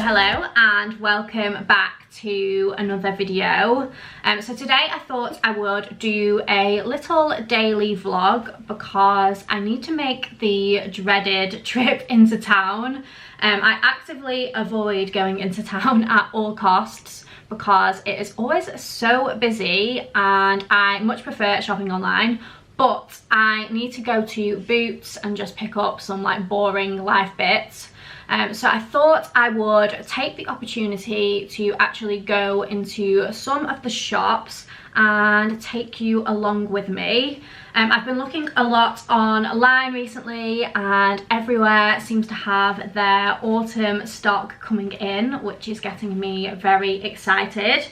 Hello and welcome back to another video. So today I thought I would do a little daily vlog because I need to make the dreaded trip into town. I actively avoid going into town at all costs because it is always so busy and I much prefer shopping online. But I need to go to Boots and just pick up some like boring life bits. So I thought I would take the opportunity to actually go into some of the shops and take you along with me. I've been looking a lot online recently and everywhere seems to have their autumn stock coming in, which is getting me very excited.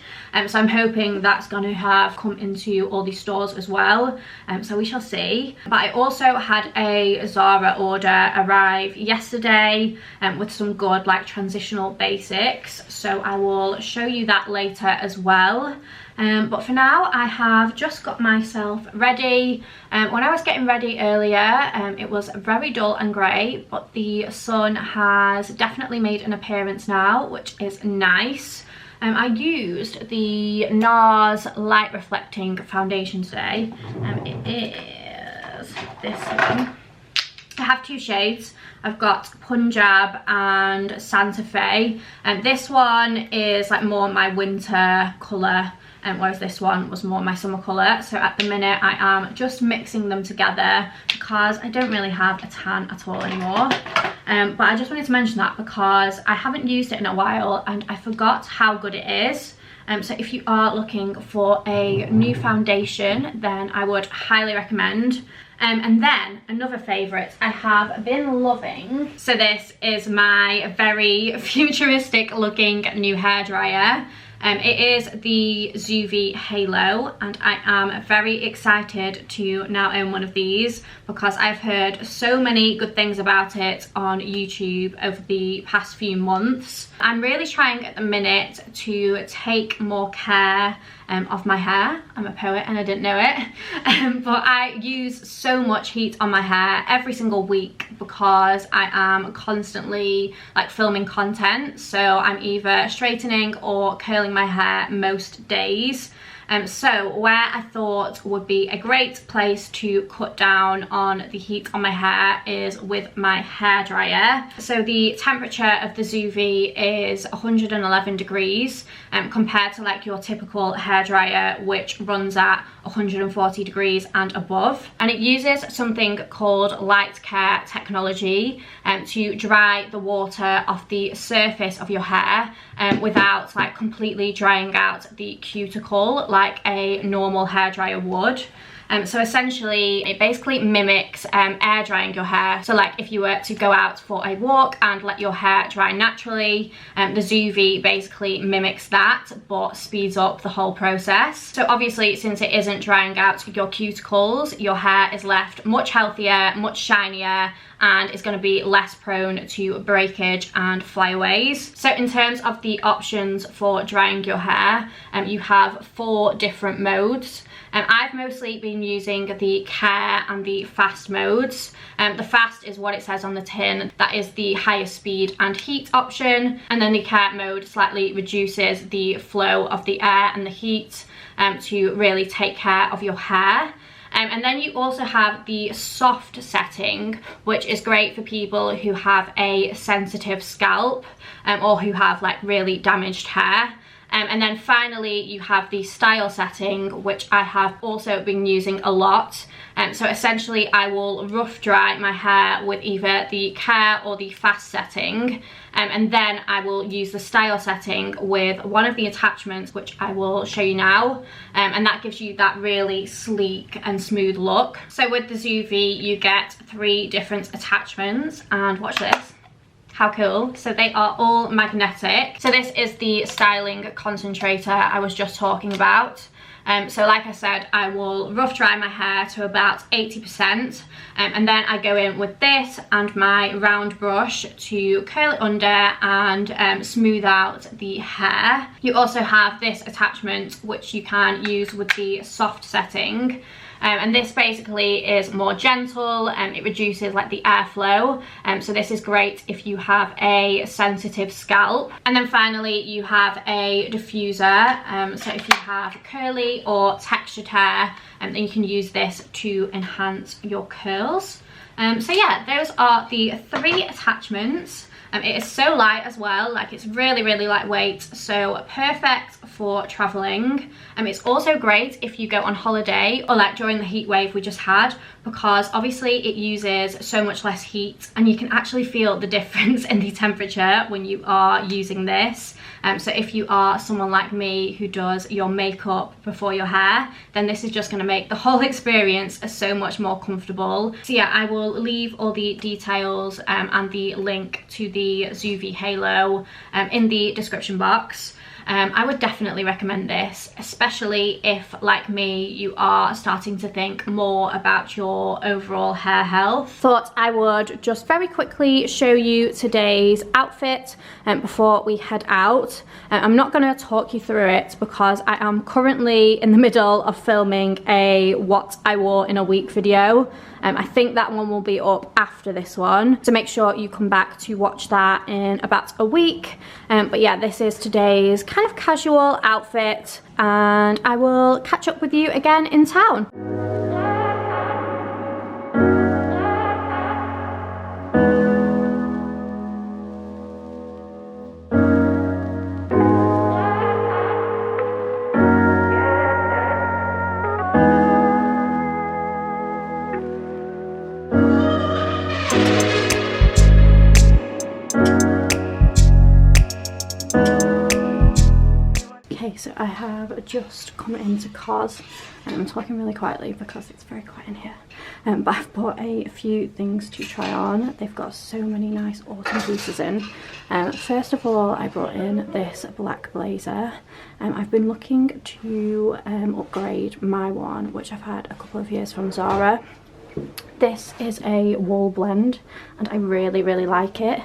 So I'm hoping that's going to have come into all these stores as well. So we shall see. But I also had a Zara order arrive yesterday with some good like transitional basics. So I will show you that later as well. But for now I have just got myself ready. When I was getting ready earlier it was very dull and grey, but the sun has definitely made an appearance now, which is nice. I used the Nars light reflecting foundation today. It is this one. I have two shades. I've got Punjab and Santa Fe, and this one is like more my winter colour, whereas this one was more my summer colour. So at the minute I am just mixing them together because I don't really have a tan at all anymore. But I just wanted to mention that because I haven't used it in a while and I forgot how good it is. So if you are looking for a new foundation, then I would highly recommend. And then another favourite I have been loving. So this is my very futuristic looking new hairdryer. It is the Zuvi Halo and I am very excited to now own one of these because I've heard so many good things about it on YouTube over the past few months. I'm really trying at the minute to take more care of my hair. I'm a poet and I didn't know it. But I use so much heat on my hair every single week because I am constantly like filming content. So I'm either straightening or curling my hair most days. So where I thought would be a great place to cut down on the heat on my hair is with my hairdryer. So the temperature of the Zuvi is 111 degrees compared to like your typical hairdryer, which runs at 140 degrees and above. And it uses something called light care technology to dry the water off the surface of your hair without like completely drying out the cuticle like a normal hairdryer would. So essentially it basically mimics air drying your hair. So like if you were to go out for a walk and let your hair dry naturally, the Zuvi basically mimics that but speeds up the whole process. So obviously since it isn't drying out your cuticles, your hair is left much healthier, much shinier, and it's going to be less prone to breakage and flyaways. So in terms of the options for drying your hair, you have 4 different modes. I've mostly been using the care and the fast modes. The fast is what it says on the tin. That is the highest speed and heat option. And then the care mode slightly reduces the flow of the air and the heat to really take care of your hair. And then you also have the soft setting, which is great for people who have a sensitive scalp or who have like really damaged hair. And then finally you have the style setting, which I have also been using a lot. So essentially I will rough dry my hair with either the care or the fast setting, and then I will use the style setting with one of the attachments, which I will show you now, and that gives you that really sleek and smooth look. So with the Zuvi you get 3 different attachments, and watch this. How cool. So they are all magnetic. So this is the styling concentrator I was just talking about. So like I said, I will rough dry my hair to about 80%, and then I go in with this and my round brush to curl it under and smooth out the hair. You also have this attachment which you can use with the soft setting. and this basically is more gentle and it reduces like the airflow, so this is great if you have a sensitive scalp. And then finally you have a diffuser, so if you have curly or textured hair, then you can use this to enhance your curls. So yeah, those are the 3 attachments. It is so light as well, like it's really lightweight, so perfect for traveling. It's also great if you go on holiday or like during the heat wave we just had, because obviously it uses so much less heat and you can actually feel the difference in the temperature when you are using this. So if you are someone like me who does your makeup before your hair, then this is just going to make the whole experience so much more comfortable. So yeah, I will leave all the details and the link to the Zuvi Halo in the description box. I would definitely recommend this, especially if, like me, you are starting to think more about your overall hair health. Thought I would just very quickly show you today's outfit before we head out. I'm not going to talk you through it because I am currently in the middle of filming a what I wore in a week video. I think that one will be up after this one, so make sure you come back to watch that in about a week. But yeah, this is today's kind of casual outfit, and I will catch up with you again in town. So I have just come into Cos, and I'm talking really quietly because it's very quiet in here, but I've bought a few things to try on. They've got so many nice autumn pieces in. First of all, I brought in this black blazer. I've been looking to upgrade my one, which I've had a couple of years from Zara. This is a wool blend and I really like it.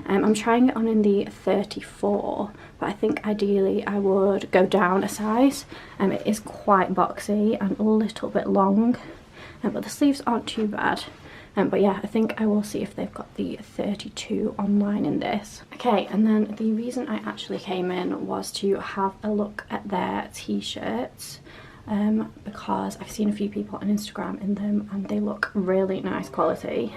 I'm trying it on in the 34, but I think ideally I would go down a size. It is quite boxy and a little bit long, but the sleeves aren't too bad. But yeah, I think I will see if they've got the 32 online in this. Okay, and then the reason I actually came in was to have a look at their t-shirts. Because I've seen a few people on Instagram in them and they look really nice quality.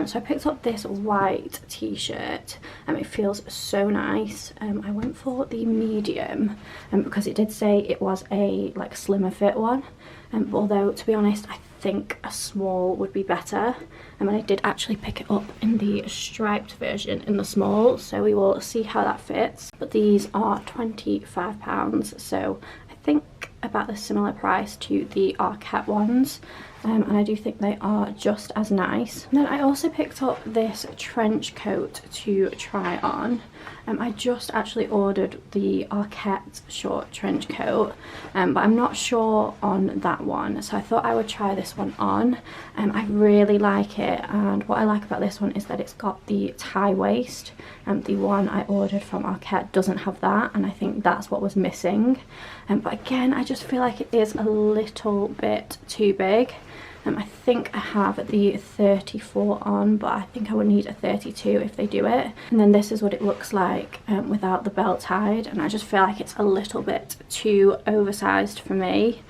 So I picked up this white t-shirt and it feels so nice. I went for the medium because it did say it was a like slimmer fit one, but although to be honest I think a small would be better, and I did actually pick it up in the striped version in the small, so we will see how that fits. But these are £25, so I think about the similar price to the Arquette ones, and I do think they are just as nice. And then I also picked up this trench coat to try on. I just actually ordered the Arquette short trench coat, but I'm not sure on that one, so I thought I would try this one on. I really like it, and what I like about this one is that it's got the tie waist. The one I ordered from Arquette doesn't have that, and I think that's what was missing. But again, I just feel like it is a little bit too big. I think I have the 34 on, but I think I would need a 32 if they do it. And then this is what it looks like without the belt tied, and I just feel like it's a little bit too oversized for me.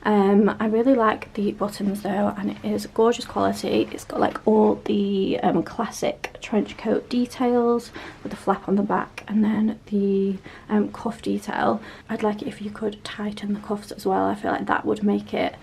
I really like the buttons though, and it is gorgeous quality. It's got like all the classic trench coat details with the flap on the back, and then the cuff detail. I'd like it if you could tighten the cuffs as well. I feel like that would make it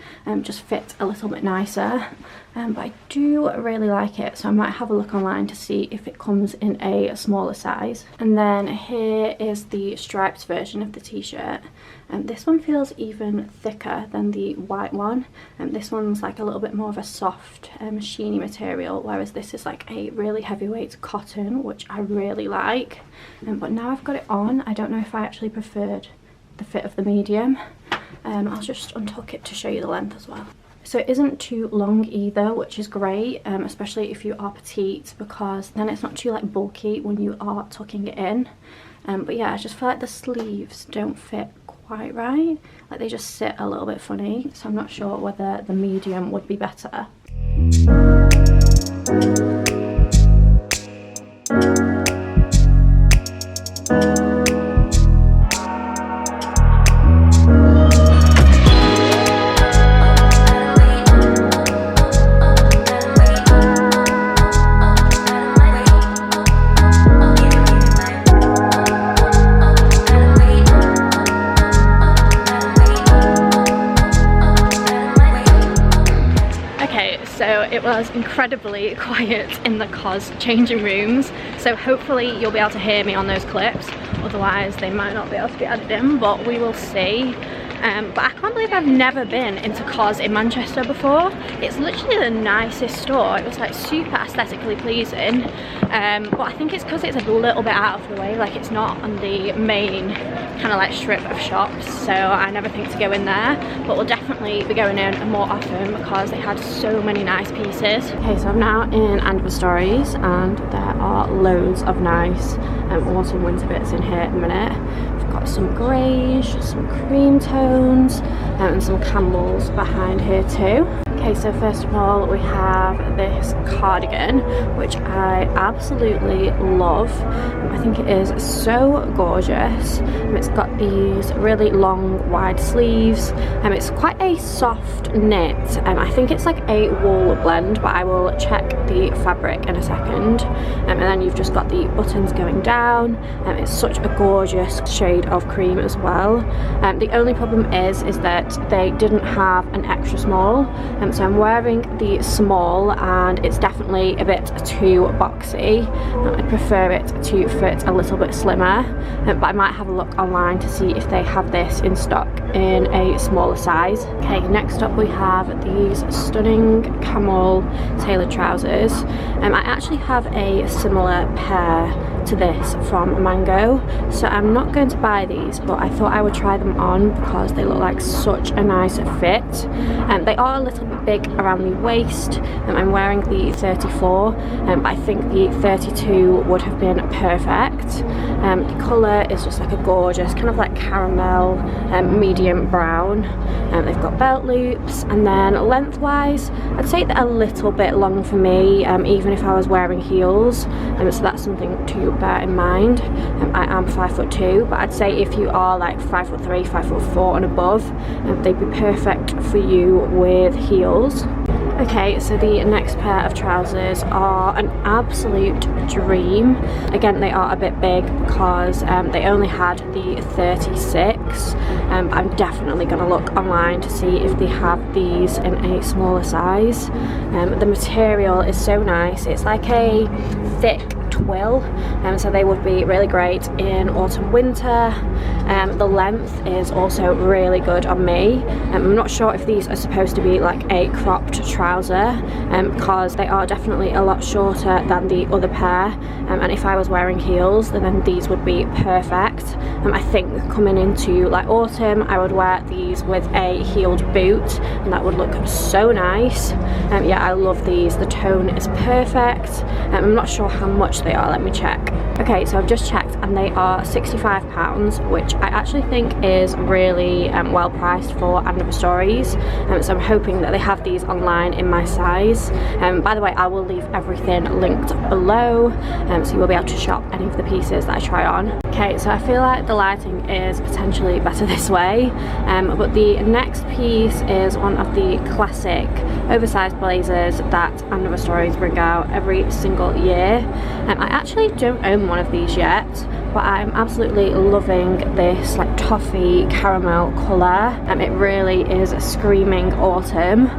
just fit a little bit nicer. But I do really like it, so I might have a look online to see if it comes in a smaller size. And then here is the striped version of the t-shirt. This one feels even thicker than the white one. This one's like a little bit more of a soft sheeny material, whereas this is like a really heavyweight cotton, which I really like. But now I've got it on, I don't know if I actually preferred the fit of the medium. I'll just untuck it to show you the length as well. So it isn't too long either, which is great, especially if you are petite, because then it's not too like bulky when you are tucking it in. But yeah, I just feel like the sleeves don't fit quite right. Like they just sit a little bit funny, so I'm not sure whether the medium would be better. So it was incredibly quiet in the COS changing rooms, so hopefully you'll be able to hear me on those clips, otherwise they might not be able to be added in, but we will see. But I can't believe I've never been into COS in Manchester before. It's literally the nicest store. It was like super aesthetically pleasing, but I think it's because it's a little bit out of the way, like it's not on the main kind of like strip of shops, so I never think to go in there, but we'll definitely be going in more often because they had so many nice pieces. Okay, so I'm now in Andover Stories and there are loads of nice autumn winter bits in here at the minute. We've got some greys, some cream tones, and some camels behind here too. Okay, so first of all we have this cardigan, which I absolutely love. I think it is so gorgeous. It's got these really long wide sleeves, and it's quite a soft knit. I think it's like a wool blend, but I will check the fabric in a second. And then you've just got the buttons going down, and it's such a gorgeous shade of cream as well. The only problem is that they didn't have an extra small, so I'm wearing the small and it's definitely a bit too boxy. I prefer it to fit a little bit slimmer, but I might have a look online to see if they have this in stock in a smaller size. Okay, next up we have these stunning camel tailored trousers. I actually have a similar pair to this from Mango, so I'm not going to buy these, but I thought I would try them on because they look like such a nice fit. They are a little bit big around the waist. I'm wearing the 34, but I think the 32 would have been perfect. The colour is just like a gorgeous kind of like caramel medium brown. They've got belt loops, and then lengthwise I'd say they're a little bit long for me, even if I was wearing heels, so that's something to bear in mind. I am 5'2", but I'd say if you are like 5'3", 5'4" and above, they'd be perfect for you with heels. Okay, so the next pair of trousers are an absolute dream. Again, they are a bit big because they only had the 36. I'm definitely going to look online to see if they have these in a smaller size. The material is so nice. It's like a thick twill, so they would be really great in autumn winter. The length is also really good on me. I'm not sure if these are supposed to be like a cropped trouser, because they are definitely a lot shorter than the other pair, and if I was wearing heels then these would be perfect. I think coming into like autumn I would wear these with a heeled boot and that would look so nice. Yeah, I love these. The tone is perfect. I'm not sure how much they are, let me check. Okay, so I've just checked and they are £65, which I actually think is really well priced for Andover Stories, so I'm hoping that they have these online in my size. By the way, I will leave everything linked below, so you will be able to shop any of the pieces that I try on. Okay, so I feel like the lighting is potentially better this way, but the next piece is one of the classic oversized blazers that Andover Stories bring out every single year. I actually don't own one of these yet, but I'm absolutely loving this like toffee caramel colour. It really is screaming autumn.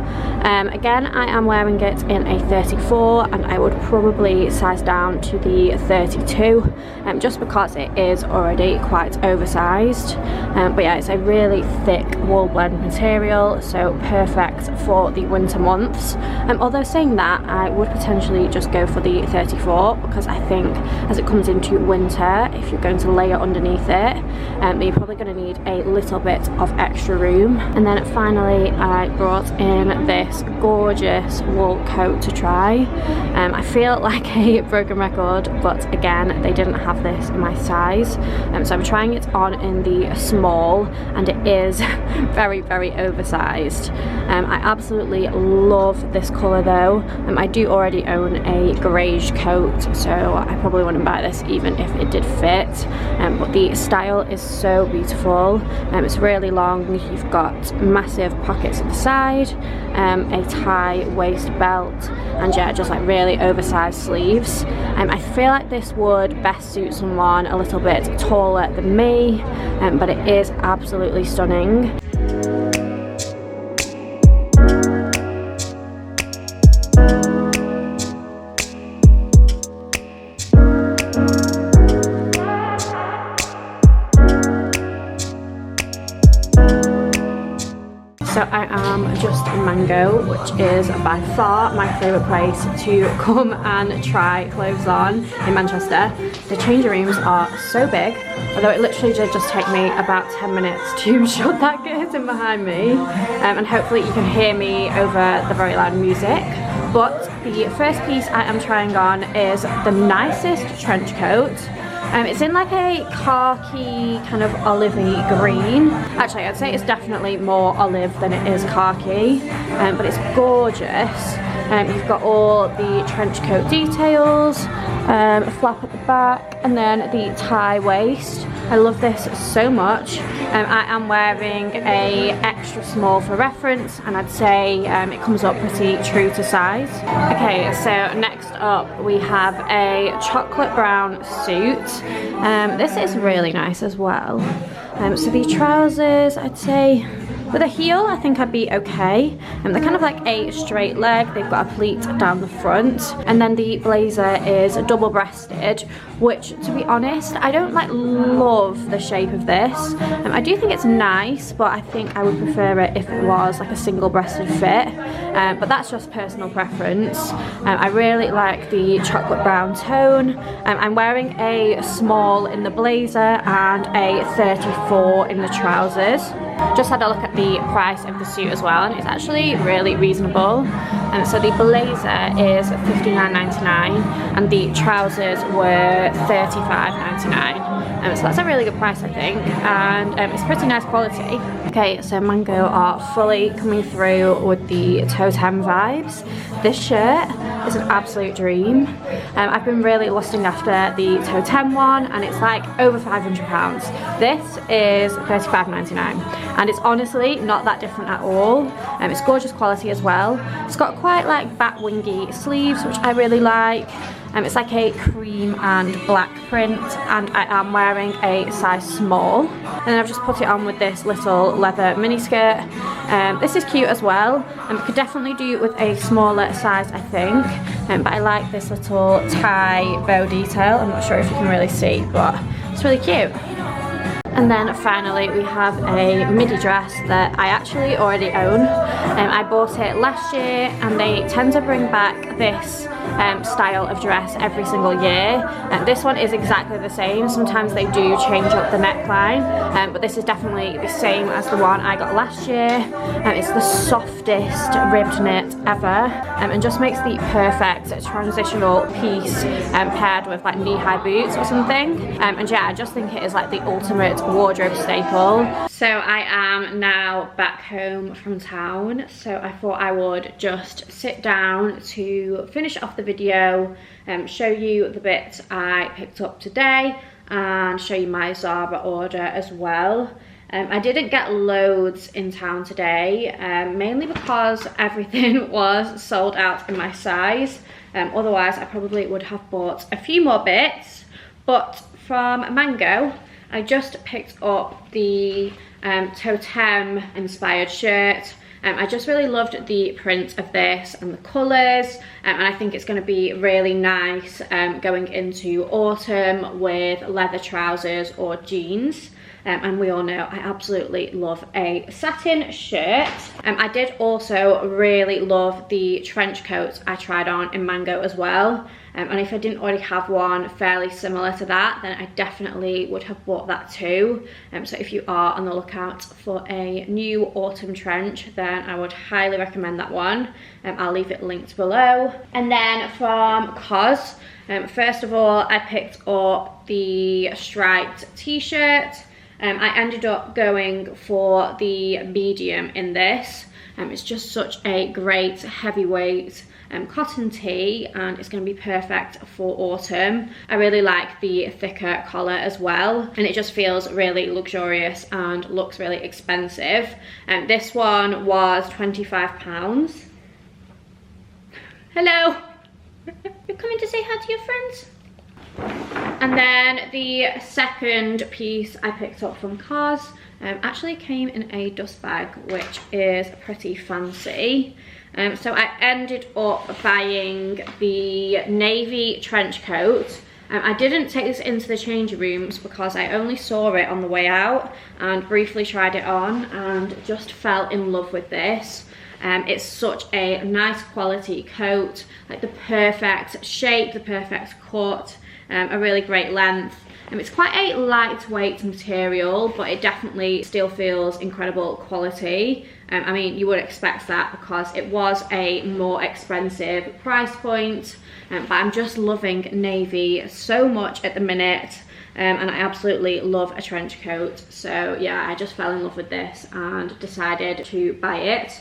Again, I am wearing it in a 34 and I would probably size down to the 32, just because it is already quite oversized. But yeah, it's a really thick wool blend material, so perfect for the winter months. Although saying that, I would potentially just go for the 34 because I think as it comes into winter, if you're going to layer underneath it, you're probably going to need a little bit of extra room. And then finally I brought in this this gorgeous wool coat to try. I feel like a broken record, but again, they didn't have this in my size. So I'm trying it on in the small, and it is very, very oversized. I absolutely love this colour though. I do already own a greige coat, so I probably wouldn't buy this even if it did fit. But the style is so beautiful. It's really long. You've got massive pockets at the side, a tie waist belt, and yeah, just like really oversized sleeves. I feel like this would best suit someone a little bit taller than me, but it is absolutely stunning. So I am just in Mango, which is by far my favourite place to come and try clothes on in Manchester. The changing rooms are so big, although it literally did just take me about 10 minutes to shut that curtain behind me. And hopefully you can hear me over the very loud music. But the first piece I am trying on is the nicest trench coat. It's in like a khaki kind of olivey green. Actually, I'd say it's definitely more olive than it is khaki, but it's gorgeous. You've got all the trench coat details, a flap at the back, and then the tie waist. I love this so much. I am wearing a extra small for reference, and I'd say it comes up pretty true to size. Okay, so next up we have a chocolate brown suit. This is really nice as well. So the trousers, I'd say with a heel, I think I'd be okay. They're kind of like a straight leg. They've got a pleat down the front. And then the blazer is double-breasted, which, to be honest, I don't like love the shape of this. I do think it's nice, but I think I would prefer it if it was like a single-breasted fit. But that's just personal preference. I really like the chocolate brown tone. I'm wearing a small in the blazer and a 34 in the trousers. Just had a look at the price of the suit as well, and it's actually really reasonable. So the blazer is $59.99 and the trousers were $35.99. So that's a really good price, I think, and it's pretty nice quality. Okay, so Mango are fully coming through with the totem vibes. This shirt is an absolute dream. I've been really lusting after the totem one, and it's like over £500. This is $35.99, and it's honestly not that different at all. It's gorgeous quality as well. It's got quite like bat wingy sleeves, which I really like. It's like a cream and black print, and I am wearing a size small. And then I've just put it on with this little leather mini skirt. This is cute as well. Could definitely do it with a smaller size, I think. But I like this little tie bow detail. I'm not sure if you can really see, but it's really cute. And then finally we have a midi dress that I actually already own. I bought it last year, and they tend to bring back this style of dress every single year. This one is exactly the same. Sometimes they do change up the neckline, but this is definitely the same as the one I got last year. It's the softest ribbed knit ever, and just makes the perfect transitional piece paired with like knee-high boots or something. And yeah, I just think it is like the ultimate wardrobe staple. So I am now back home from town, so I thought I would just sit down to finish off the video, show you the bits I picked up today, and show you my Zara order as well. I didn't get loads in town today, mainly because everything was sold out in my size. Otherwise I probably would have bought a few more bits, but from Mango I just picked up the totem inspired shirt. I just really loved the print of this and the colours, and I think it's going to be really nice going into autumn with leather trousers or jeans. And we all know I absolutely love a satin shirt. I did also really love the trench coat I tried on in Mango as well. and if I didn't already have one fairly similar to that, then I definitely would have bought that too. So if you are on the lookout for a new autumn trench, then I would highly recommend that one. I'll leave it linked below. And then from COS, first of all, I picked up the striped t-shirt. I ended up going for the medium in this. It's just such a great heavyweight cotton tee, and it's going to be perfect for autumn. I really like the thicker collar as well, and it just feels really luxurious and looks really expensive. This one was £25. Hello! You're coming to say hi to your friends? And then the second piece I picked up from COS actually came in a dust bag, which is pretty fancy. So I ended up buying the navy trench coat. I didn't take this into the changing rooms because I only saw it on the way out and briefly tried it on and just fell in love with this. It's such a nice quality coat, like the perfect shape, the perfect cut, a really great length. It's quite a lightweight material, but it definitely still feels incredible quality. I mean, you would expect that because it was a more expensive price point, but I'm just loving navy so much at the minute. And I absolutely love a trench coat. So yeah, I just fell in love with this and decided to buy it.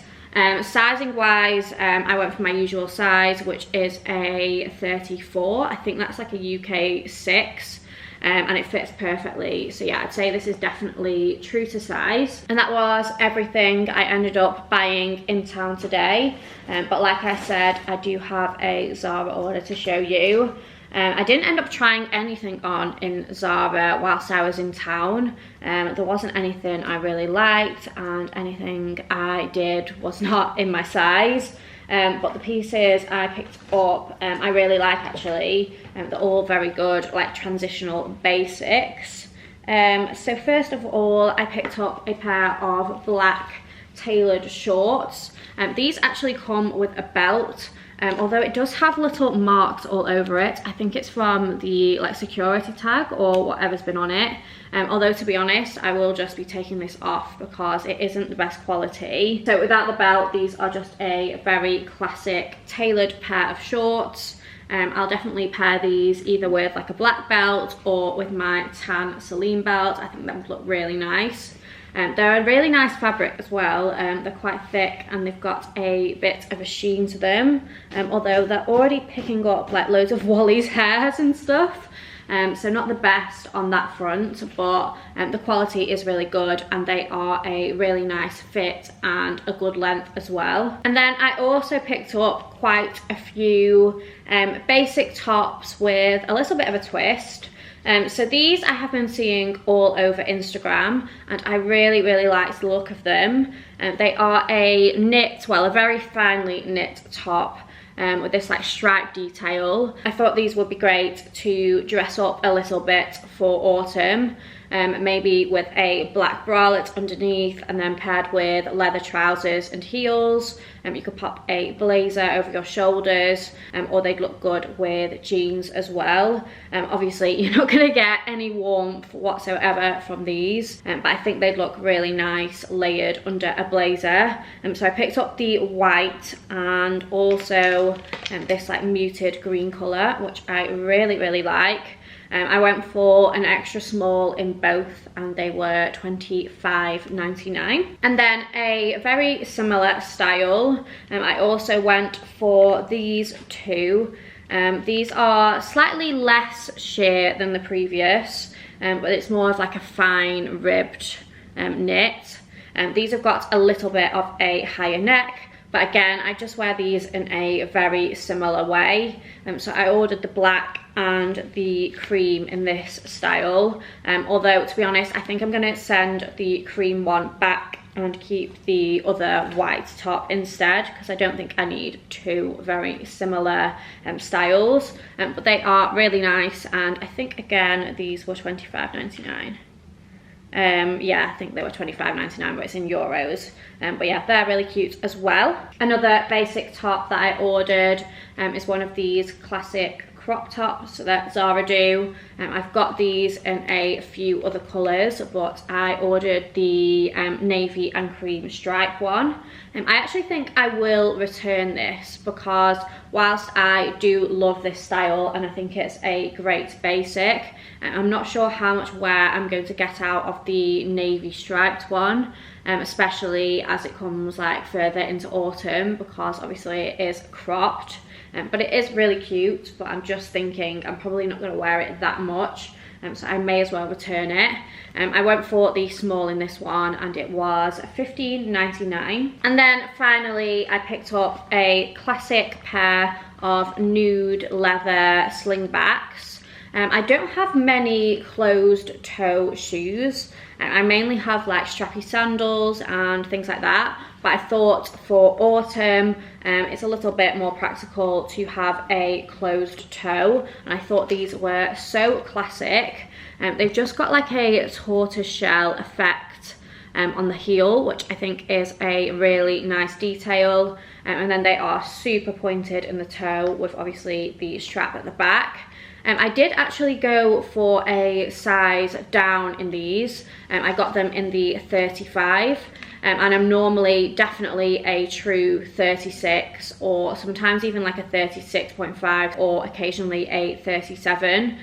Sizing wise, I went for my usual size, which is a 34. I think that's like a UK 6. And it fits perfectly. So yeah, I'd say this is definitely true to size. And that was everything I ended up buying in town today. But like I said, I do have a Zara order to show you. I didn't end up trying anything on in Zara whilst I was in town. There wasn't anything I really liked, and anything I did was not in my size. But the pieces I picked up, I really like actually. They're all very good, like transitional basics. So first of all, I picked up a pair of black tailored shorts. These actually come with a belt. Although it does have little marks all over it. I think it's from the like security tag or whatever's been on it. Although to be honest, I will just be taking this off because it isn't the best quality. So without the belt, these are just a very classic tailored pair of shorts. I'll definitely pair these either with like a black belt or with my tan Celine belt. I think that would look really nice. They're a really nice fabric as well. They're quite thick and they've got a bit of a sheen to them, although they're already picking up like loads of Wally's hairs and stuff. So not the best on that front, but the quality is really good and they are a really nice fit and a good length as well. And then I also picked up quite a few basic tops with a little bit of a twist. So these I have been seeing all over Instagram and I really like the look of them. They are a knit, well, a very finely knit top with this like stripe detail. I thought these would be great to dress up a little bit for autumn. Maybe with a black bralette underneath and then paired with leather trousers and heels. You could pop a blazer over your shoulders, or they'd look good with jeans as well. Obviously you're not going to get any warmth whatsoever from these, but I think they'd look really nice layered under a blazer. So I picked up the white and also this like muted green colour, which I really like. I went for an extra small in both and they were $25.99. And then a very similar style, I also went for these two. These are slightly less sheer than the previous, but it's more of like a fine ribbed knit. These have got a little bit of a higher neck. But again, I just wear these in a very similar way. So I ordered the black and the cream in this style. Although, to be honest, I think I'm going to send the cream one back and keep the other white top instead, because I don't think I need two very similar styles. But they are really nice, and I think, again, these were £25.99. Yeah, I think they were £25.99, but it's in euros. But yeah, they're really cute as well. Another basic top that I ordered is one of these classic crop tops that Zara do. I've got these in a few other colours, but I ordered the navy and cream stripe one. I actually think I will return this because whilst I do love this style and I think it's a great basic, I'm not sure how much wear I'm going to get out of the navy striped one, especially as it comes like further into autumn, because obviously it is cropped. But it is really cute, but I'm just thinking I'm probably not going to wear it that much, so I may as well return it. I went for the small in this one and it was $15.99. And then finally I picked up a classic pair of nude leather Slingbacks. I don't have many closed toe shoes. I mainly have like strappy sandals and things like that, but I thought for autumn it's a little bit more practical to have a closed toe, and I thought these were so classic. They've just got like a tortoise shell effect on the heel, which I think is a really nice detail, and then they are super pointed in the toe with obviously the strap at the back. I did actually go for a size down in these. I got them in the 35, and I'm normally definitely a true 36, or sometimes even like a 36.5, or occasionally a 37.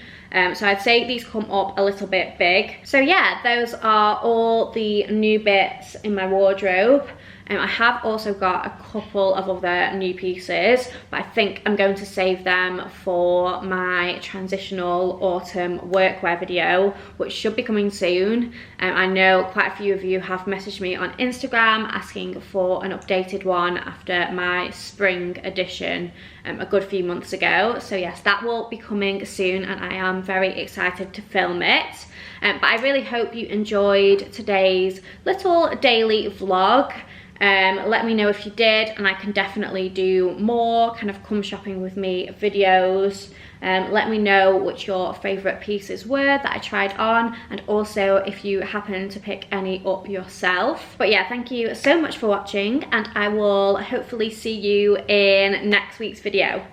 So I'd say these come up a little bit big. So yeah, those are all the new bits in my wardrobe. I have also got a couple of other new pieces, but I think I'm going to save them for my transitional autumn workwear video, which should be coming soon. I know quite a few of you have messaged me on Instagram asking for an updated one after my spring edition a good few months ago. So yes, that will be coming soon and I am very excited to film it. But I really hope you enjoyed today's little daily vlog. Let me know if you did, and I can definitely do more kind of come shopping with me videos. Let me know which your favourite pieces were that I tried on, and also if you happen to pick any up yourself. But yeah, thank you so much for watching, and I will hopefully see you in next week's video.